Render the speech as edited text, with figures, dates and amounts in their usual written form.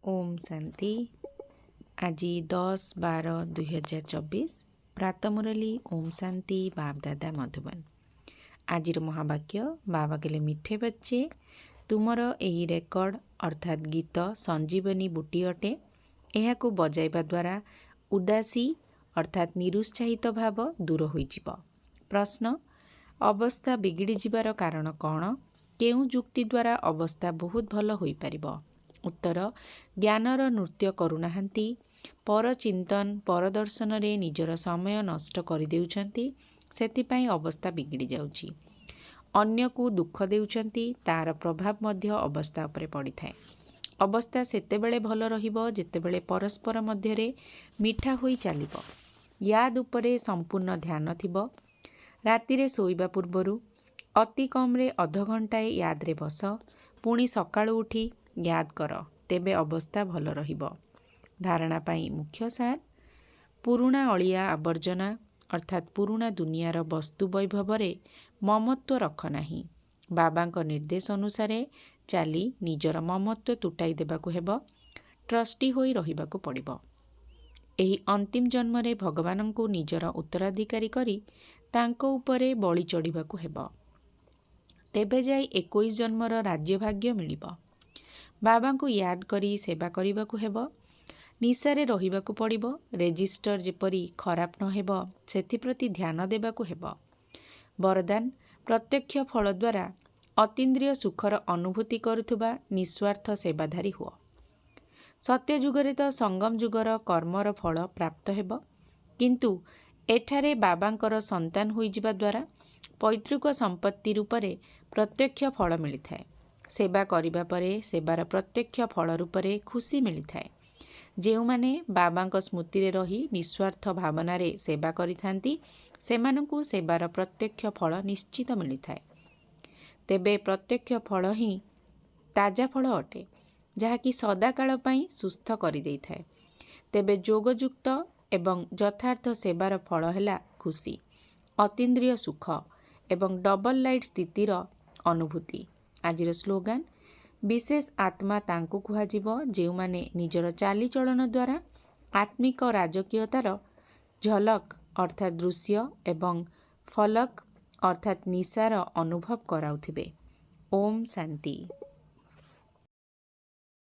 ओम शांति। आज 10/12/2024 प्रातः मुरली ओम शांति बाप दादा मधुबन। आज महावाक्य बाबा कहले मिठे बच्चे तुमर यही रेकर्ड अर्थात गीत संजीवनी बुटी अटे। यह बजाइबा द्वारा उदासी अर्थात निरुत्साहित भाव दूर होइजिब। प्रश्न अवस्था बिगिड़ी जिबार कारण कौन? केउ जुक्ति द्वारा अवस्था बहुत भल होई परिबो? उत्तर ज्ञानर नृत्य करुनाहांती, पर चिंतन परदर्शन रे निजर समय नष्ट कर देउछंती, सेतिपाई अवस्था बिगिड़ी जाउची। अन्य को दुख देउछंती, तार प्रभाव मध्य अवस्था उपरे पड़ी थाए। अवस्था सेतेबेले भल रहिबो जेतेबेले परस्पर मध्य रे मिठा होई चालिबो, याद उपरे संपूर्ण ध्यान थिबो। राति रे सोइबा पूर्वरु अति कम रे अध घंटाए याद रे बस, पुणी सकाळु उठी याद कर, तेबे अवस्था भल रहिबो। धारणा पाई मुख्य सार पुरुणा अलिया आवर्जना अर्थात पुरुणा दुनियार वस्तु वैभव रे ममत्व रख नाही। बाबांक निर्देश अनुसारे चाली निजर ममत्व तुटाई देबाकु हेबो, ट्रस्टी होई रहिबाकु पड़िबो। एही अंतिम जन्म रे भगवानंकु निजर उत्तराधिकारी करी तांको उपरे बळी चढ़िबाकु हेबो, तेबे जाई 21 जन्मर राज्य भाग्य मिलिबो। बाबा को याद करी सेवा करिबाकु हेबो, निशारे रहिबाकु पड़िबो। रेजिस्टर जेपरी खराब न हेबो सेथिप्रति ध्यान देबाकु हेबो। वरदान प्रत्यक्ष फल द्वारा अतीन्द्रिय सुखर अनुभूति करुथुबा निस्वार्थ सेवाधारी हुओ। सत्य जुगरे तो संगम जुगर कर्मर फल प्राप्त हेबो, किंतु एठारे बाबांकर संतान होई जिबा द्वारा पैतृक संपत्ति रूपरे प्रत्यक्ष फल मिलिथाए। सेवा करिबा परे सेवार प्रत्यक्ष फल रूपरे खुशी मिलिथाए। जेउ माने बाबांक स्मृति रे रही निस्वार्थ भावना रे सेवा करिथांती, सेमानंकु सेवार प्रत्यक्ष फल निश्चित मिलिथाए। तेबे प्रत्यक्ष फल ही ताजा फल अटे, जहाँकि सदाकाल पई सुस्थ करि देइथाए। तेबे जोगयुक्त एवं यथार्थ सेवार फल हेला खुशी, अतीन्द्रिय सुख एवं डबल लाइट स्थितिर अनुभूति। आजिर स्लोगान विशेष आत्मा तांकु कुहाजिबो जेउ माने निजर चाली चलन द्वारा आत्मिक राजकीयतार झलक अर्थात दृश्य एवं फलक अर्थात निशार अनुभव कराउथिबे। ओम शांति।